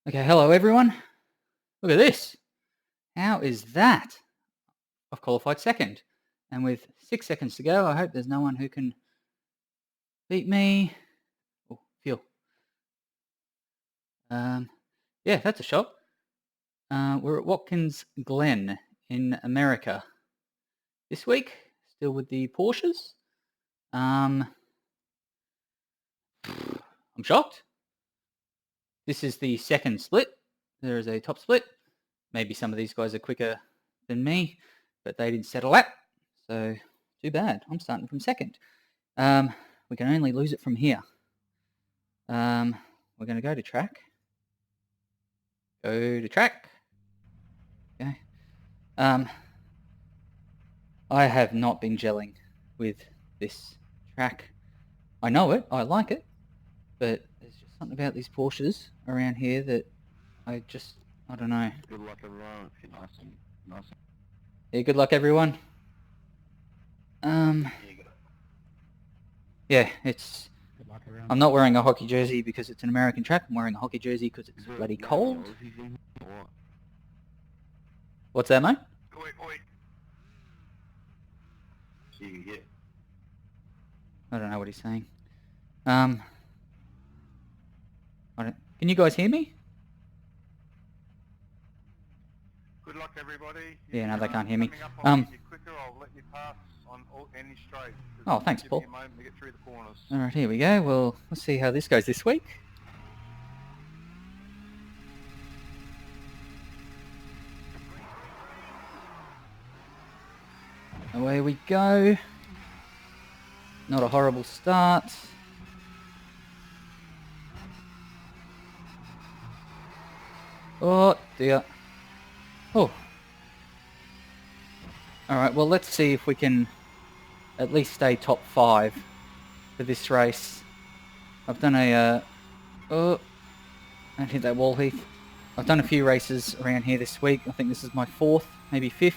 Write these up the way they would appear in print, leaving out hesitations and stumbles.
Okay, hello everyone. Look at this. How is that? I've qualified second. And with 6 seconds to go, I hope there's no one who can beat me. Oh, fuel. Yeah, that's a shot. We're at Watkins Glen in America this week, still with the Porsches. I'm shocked. This is the second split. There is a top split. Maybe some of these guys are quicker than me, but they didn't settle lap. So too bad. I'm starting from second. We can only lose it from here. We're going to go to track. Go to track. Okay. I have not been gelling with this track. I know it. I like it. But there's just something about these Porsches around here that I don't know. Good luck, everyone. Nice. Yeah, good luck, everyone. Yeah, it's... I'm not wearing a hockey jersey because it's an American track. I'm wearing a hockey jersey because it's bloody cold. What's that, mate? Oi. I don't know what he's saying. Can you guys hear me? Good luck, everybody. Yeah, no, they can't hear me. Quicker, I'll let you pass on any straight. Oh, thanks, Paul. Give me a moment to get through the corners. All right, here we go. Well, let's see how this goes this week. Away we go. Not a horrible start. Oh, dear. Oh. Alright, well, let's see if we can at least stay top 5 for this race. I've done a... oh, don't hit that wall, Heath. I've done a few races around here this week. I think this is my 4th, maybe 5th.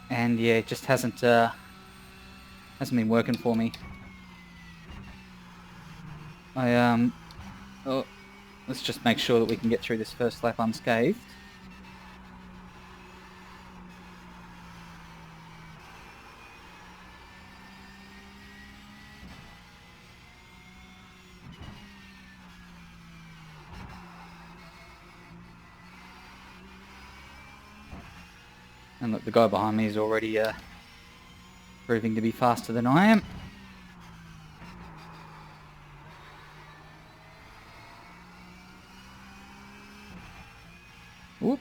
And yeah, it just hasn't been working for me. Oh, let's just make sure that we can get through this first lap unscathed. And look, the guy behind me is already proving to be faster than I am. Whoop.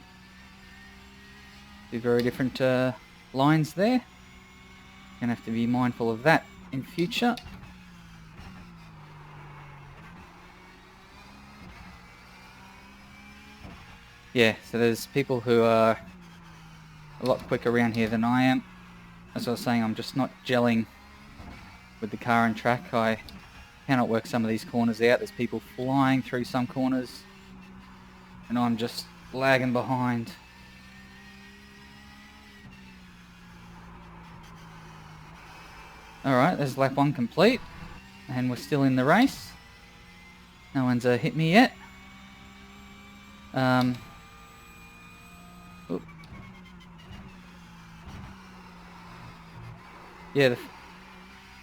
Two very different lines there. Gonna have to be mindful of that in future. Yeah, so there's people who are a lot quicker around here than I am. As I was saying, I'm just not gelling with the car and track. I cannot work some of these corners out. There's people flying through some corners, and I'm just lagging behind. Alright, there's lap 1 complete, and we're still in the race. No one's hit me yet. Yeah, the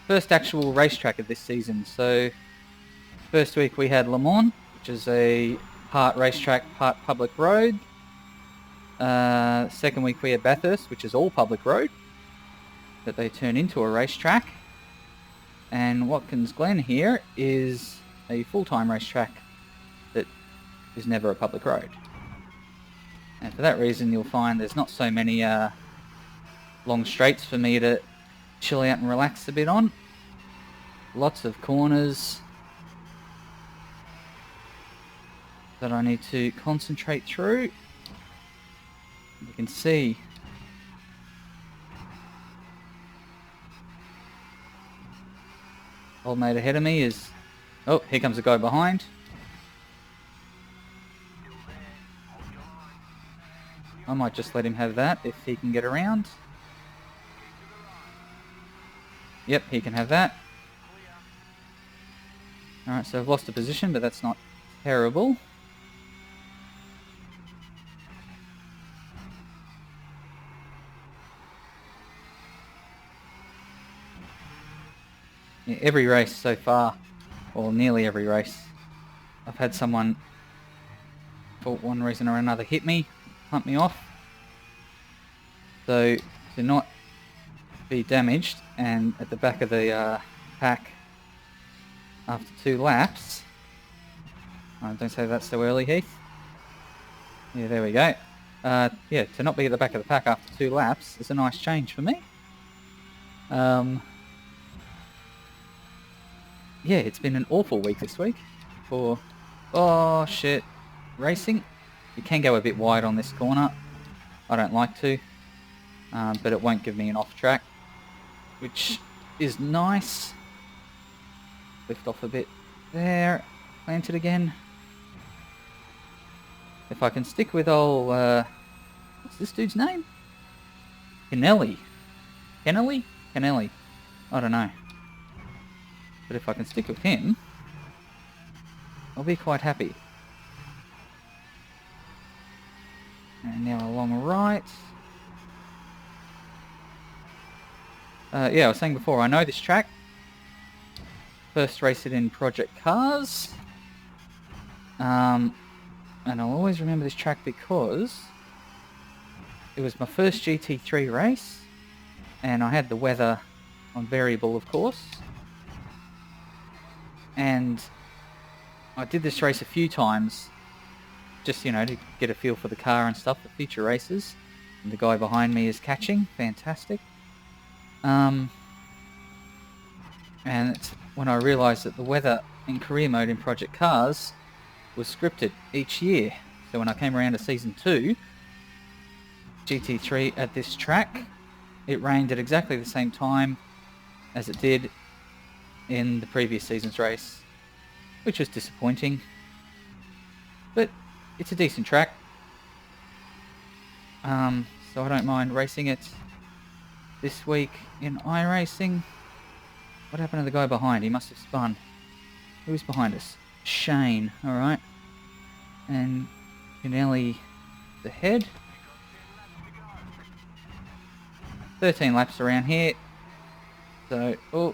first actual racetrack of this season. So, first week we had Le Mans, which is a part racetrack, part public road. Second week we had Bathurst, which is all public road, that they turn into a racetrack. And Watkins Glen here is a full-time racetrack that is never a public road. And for that reason you'll find there's not so many long straights for me to chill out and relax a bit on. Lots of corners that I need to concentrate through. You can see old mate ahead of me is... oh, here comes a guy behind. I might just let him have that if he can get around. Yep, he can have that. Alright, so I've lost a position, but that's not terrible. Yeah, every race so far, or nearly every race, I've had someone, for one reason or another, hit me, punt me off. So to not be damaged and at the back of the pack after 2 laps. Don't say that so early, Heath. Yeah, there we go. Yeah, to not be at the back of the pack after 2 laps is a nice change for me. Yeah, it's been an awful week this week for, oh shit, racing. You can go a bit wide on this corner. I don't like to, but it won't give me an off track, which is nice. Lift off a bit there, plant it again. If I can stick with old, what's this dude's name? Kennelly. Kennelly? Kennelly. I don't know. But if I can stick with him, I'll be quite happy. And now along right. Yeah, I was saying before, I know this track. First race it in Project Cars. And I'll always remember this track because it was my first GT3 race. And I had the weather on variable, of course. And I did this race a few times, just, you know, to get a feel for the car and stuff for future races. And the guy behind me is catching. Fantastic. And it's when I realised that the weather in career mode in Project Cars was scripted each year. So when I came around to Season 2, GT3 at this track, it rained at exactly the same time as it did in the previous season's race, which was disappointing, but it's a decent track, so I don't mind racing it this week in iRacing. What happened to the guy behind? He must have spun. Who's behind us? Shane, alright, and Pinelli the head. 13 laps around here, so, oh,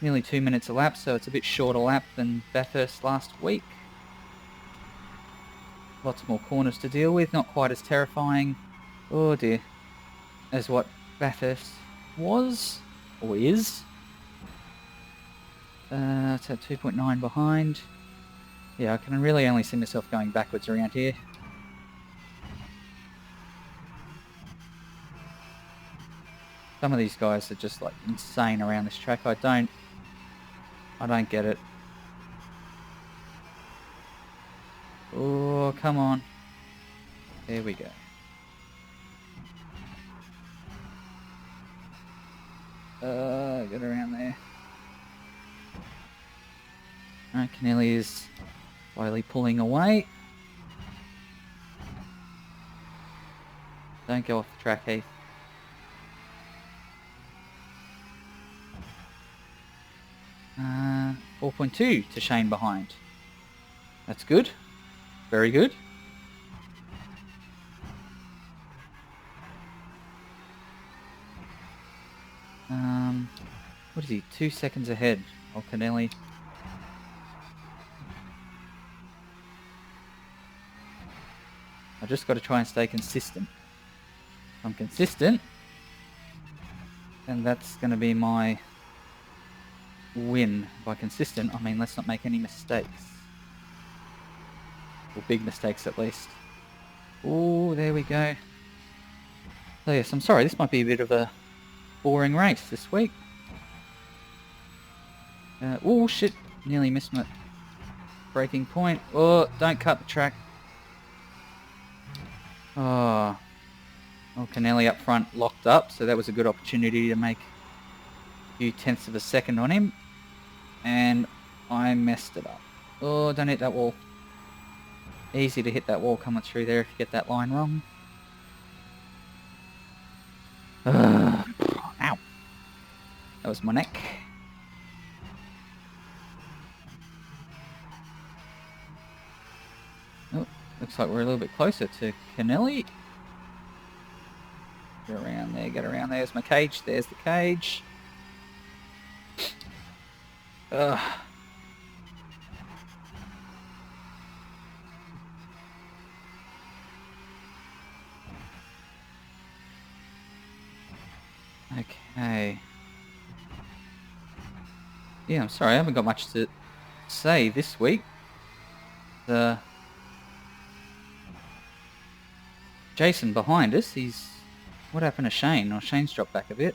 nearly 2 minutes a lap, so it's a bit shorter lap than Bathurst last week. Lots more corners to deal with, not quite as terrifying, oh dear, as what Bathurst was, or is. It's at 2.9 behind. Yeah, I can really only see myself going backwards around here. Some of these guys are just like insane around this track. I don't get it. Oh, come on. There we go. Get around there. Alright, Kennelly is slowly pulling away. Don't go off the track, Heath. Uh, 4.2 to Shane behind. That's good. Very good. What is he? 2 seconds ahead of Kennelly. I just got to try and stay consistent. If I'm consistent, then that's going to be my win. By consistent, I mean let's not make any mistakes. Or big mistakes at least. Oh, there we go. So yes, I'm sorry, this might be a bit of a boring race this week. Oh shit, nearly missed my braking point. Oh, don't cut the track. Oh, Kennelly up front locked up, so that was a good opportunity to make a few tenths of a second on him. And I messed it up. Oh, don't hit that wall. Easy to hit that wall coming through there if you get that line wrong. Ow. That was my neck. Oh, looks like we're a little bit closer to Kennelly. Get around there, get around there. There's my cage. There's the cage. Ugh. Okay. Yeah, I'm sorry, I haven't got much to say this week. Jason behind us, he's... What happened to Shane? Oh, Shane's dropped back a bit.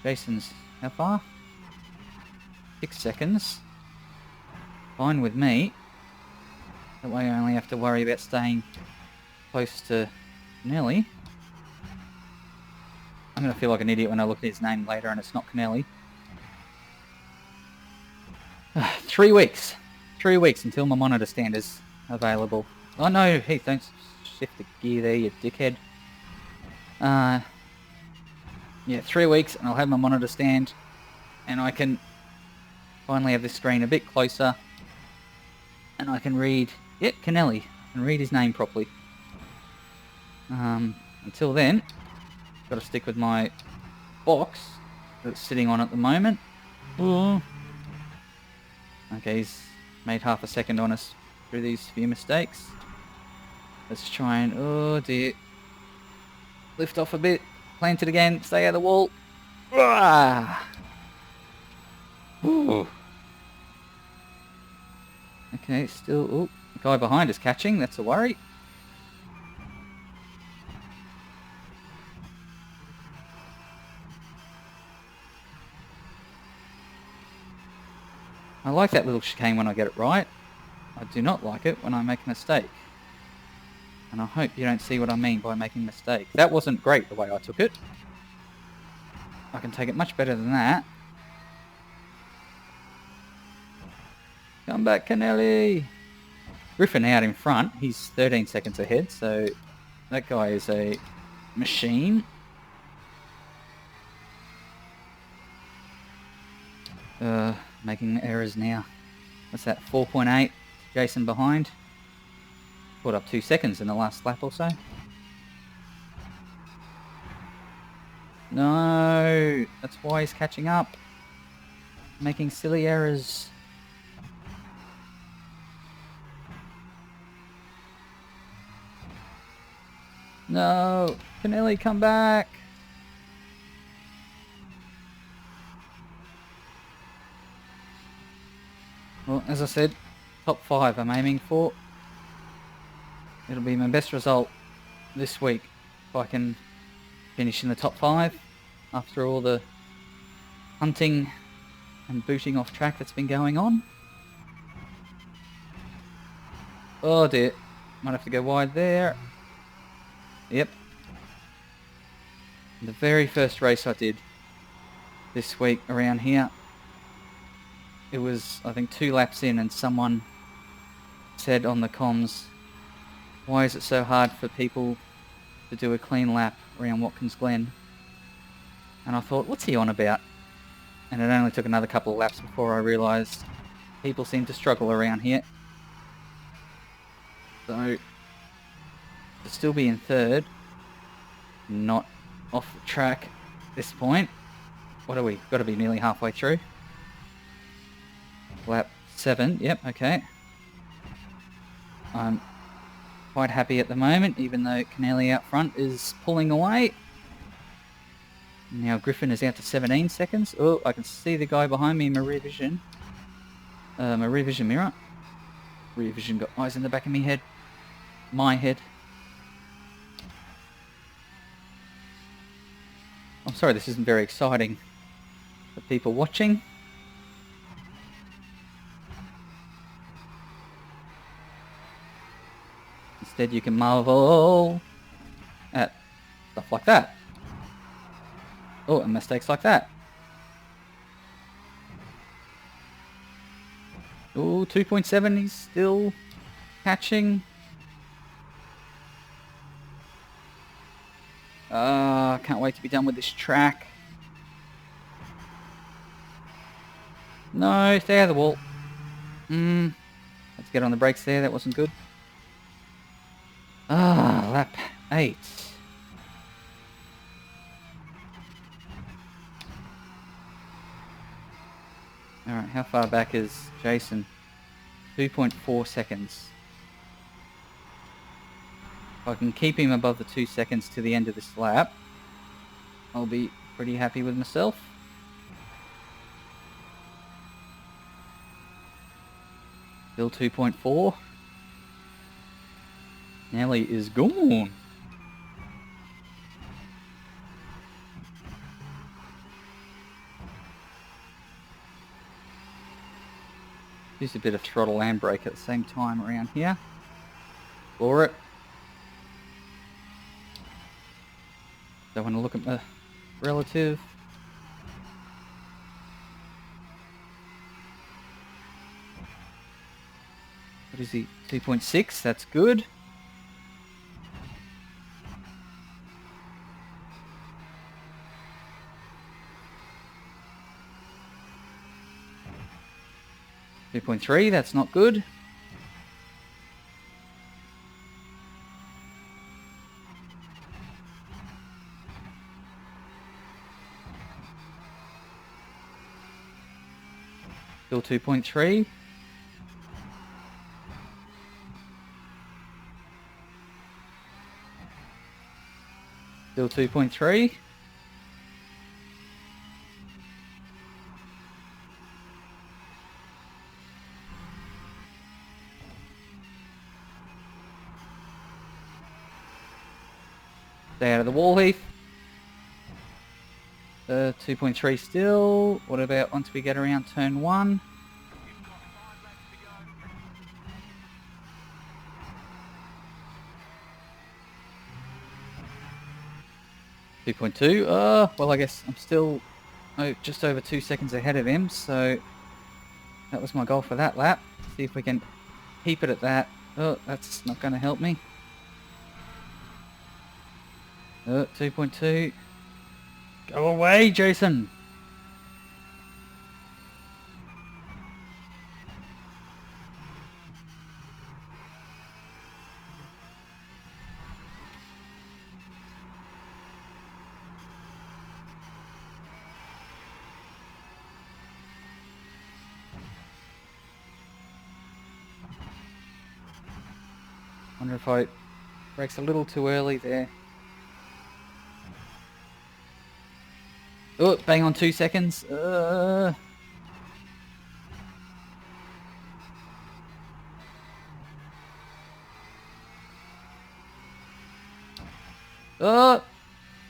Jason's... How far? 6 seconds. Fine with me. That way I only have to worry about staying close to Nelly. I'm going to feel like an idiot when I look at his name later and it's not Canelli. 3 weeks. 3 weeks until my monitor stand is available. Oh no, hey, don't shift the gear there, you dickhead. Yeah, 3 weeks and I'll have my monitor stand and I can finally have this screen a bit closer and I can read, yeah, Canelli, and read his name properly. Until then, got to stick with my box that it's sitting on at the moment. Ooh. Okay, he's made half a second on us through these few mistakes. Let's try and, oh dear, lift off a bit, plant it again, stay out of the wall. Ah! Ooh. Okay, still, oh, the guy behind is catching, that's a worry. I like that little chicane when I get it right. I do not like it when I make a mistake. And I hope you don't see what I mean by making a mistake. That wasn't great the way I took it. I can take it much better than that. Come back, Canelli! Griffin out in front. He's 13 seconds ahead, so that guy is a machine. Making errors now. What's that? 4.8. Jason behind. Caught up 2 seconds in the last lap or so. No, that's why he's catching up. Making silly errors. No, Canelli, come back. Well, as I said, top 5 I'm aiming for. It'll be my best result this week if I can finish in the top 5 after all the hunting and booting off track that's been going on. Oh dear, might have to go wide there. Yep. The very first race I did this week around here, it was, I think, 2 laps in and someone said on the comms, why is it so hard for people to do a clean lap around Watkins Glen? And I thought, what's he on about? And it only took another couple of laps before I realised people seem to struggle around here. So, to still be in 3rd, not off the track at this point. What are we? Got to be nearly halfway through. Lap 7, yep, okay. I'm quite happy at the moment, even though Canelli out front is pulling away. Now Griffin is out to 17 seconds. Oh, I can see the guy behind me in my rear vision. My rear vision mirror. Rear vision got eyes in the back of me head. My head. I'm sorry this isn't very exciting for people watching. Instead you can marvel at stuff like that. Oh, and mistakes like that. Oh, 2.7, he's still catching. Can't wait to be done with this track. No, stay out of the wall. Let's get on the brakes there, that wasn't good. Lap 8. Alright, how far back is Jason? 2.4 seconds. If I can keep him above the 2 seconds to the end of this lap, I'll be pretty happy with myself. Still 2.4. Nelly is gone. Use a bit of throttle and brake at the same time around here. Explore it. Don't want to look at my relative. What is he? 2.6, that's good. .3, that's not good. Still 2.3. Still 2.3. Stay out of the wall, Heath. 2.3 still. What about once we get around turn 1? .2. Well, I guess I'm still just over 2 seconds ahead of him, so that was my goal for that lap. See if we can keep it at that. Oh, that's not going to help me. 2.2. Go away, Jason! Wonder if I brakes a little too early there. Oh, bang on 2 seconds. Oh,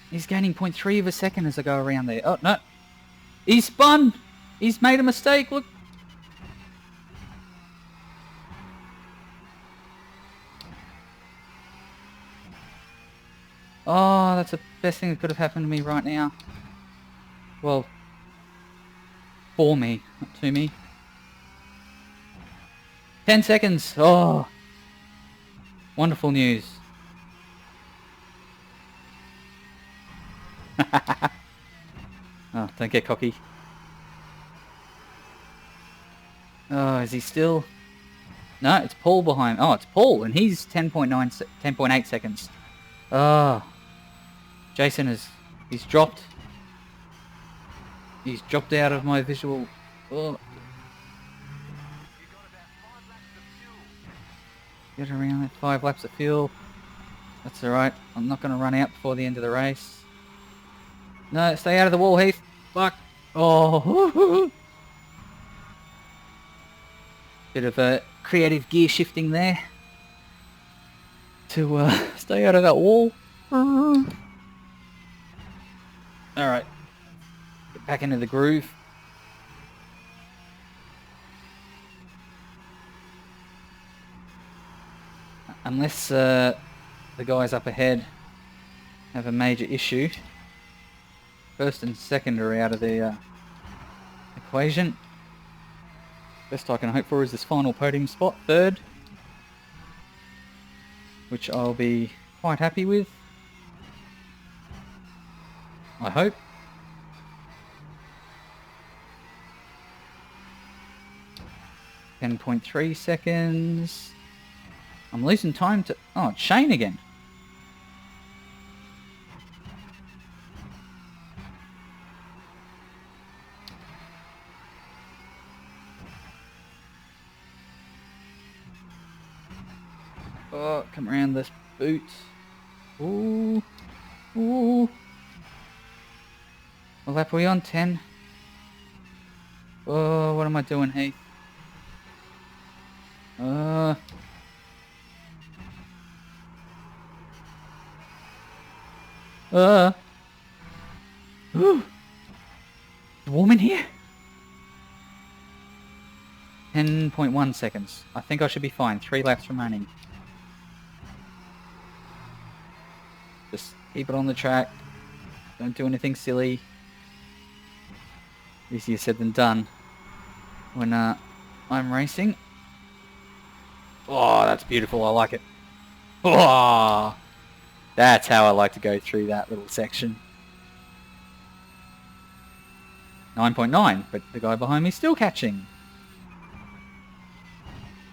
he's gaining 0.3 of a second as I go around there. Oh, no. He's spun. He's made a mistake. Look. Oh, that's the best thing that could have happened to me right now. Well, for me, not to me. 10 seconds. Oh, wonderful news. Oh, don't get cocky. Oh, is he still? No, it's Paul behind. Oh, it's Paul, and he's 10.8 seconds. Oh, Jason he's dropped. He's dropped out of my visual. Oh. Get around there. 5 laps of fuel. That's alright. I'm not going to run out before the end of the race. No, stay out of the wall, Heath. Fuck. Oh. Bit of a creative gear shifting there. To stay out of that wall. Alright. Get back into the groove. Unless the guys up ahead have a major issue. First and second are out of the equation. Best I can hope for is this final podium spot, third. Which I'll be quite happy with. I hope. .3 seconds. I'm losing time to... Oh, it's Shane again. Oh, come around this boot. Ooh. Ooh. What lap are we on? 10? Oh, what am I doing, Heath? Ooh. It's warm in here. 10.1 seconds. I think I should be fine. 3 laps remaining. Just keep it on the track. Don't do anything silly. Easier said than done when I'm racing. Oh, that's beautiful. I like it. Oh, that's how I like to go through that little section. 9.9, but the guy behind me is still catching.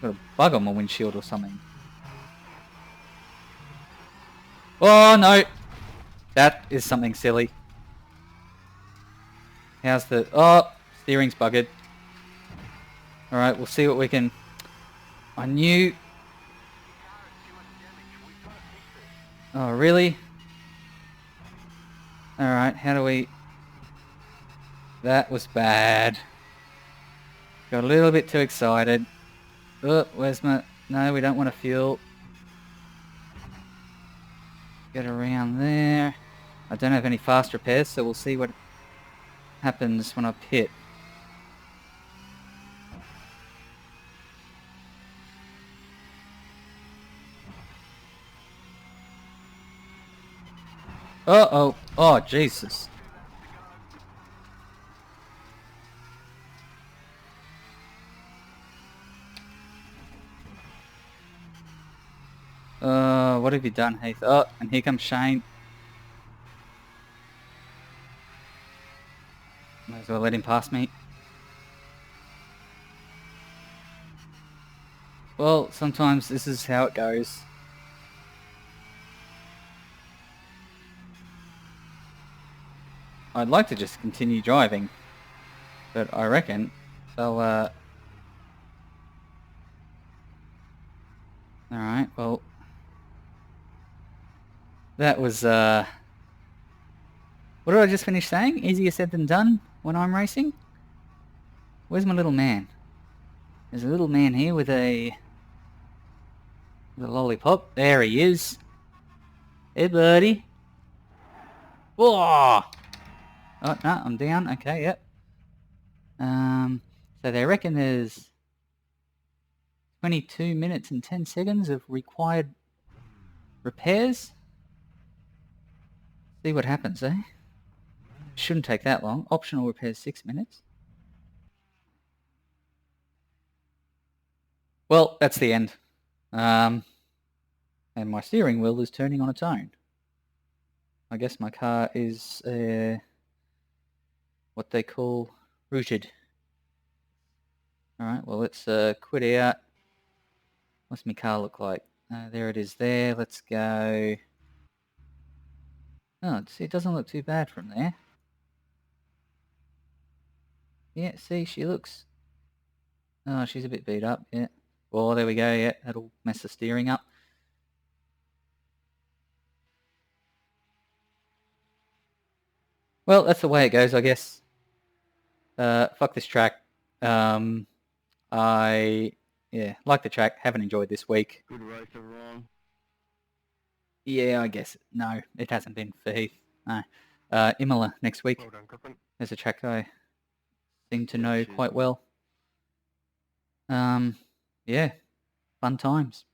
Got a bug on my windshield or something. Oh, no. That is something silly. How's the... Oh, steering's buggered. Alright, we'll see what we can... I knew... Oh, really? Alright, how do we... That was bad. Got a little bit too excited. Oh, where's my... No, we don't want to fuel. Get around there. I don't have any fast repairs, so we'll see what happens when I pit. Uh-oh. Oh, Jesus. What have you done, Heath? Oh, and here comes Shane. Might as well let him pass me. Well, sometimes this is how it goes. I'd like to just continue driving, but I reckon they'll, Alright, well... That was, What did I just finish saying? Easier said than done when I'm racing? Where's my little man? There's a little man here with a lollipop. There he is. Hey, buddy. Whoa! Oh, no, I'm down. Okay, yep. So they reckon there's 22 minutes and 10 seconds of required repairs. See what happens, eh? Shouldn't take that long. Optional repairs 6 minutes. Well, that's the end. And my steering wheel is turning on its own. I guess my car is what they call rooted. Alright, well let's quit out. What's my car look like? There it is there. Let's go. Oh, see, it doesn't look too bad from there. Yeah, see, she looks... Oh, she's a bit beat up, yeah. Well, there we go, yeah, that'll mess the steering up. Well, that's the way it goes, I guess. Fuck this track. Yeah, like the track, haven't enjoyed this week. Good race, everyone. Yeah, I guess. No, it hasn't been for Heath. No. Imola next week. Well done, Crippen. There's a track I seem to know quite well. Yeah, fun times.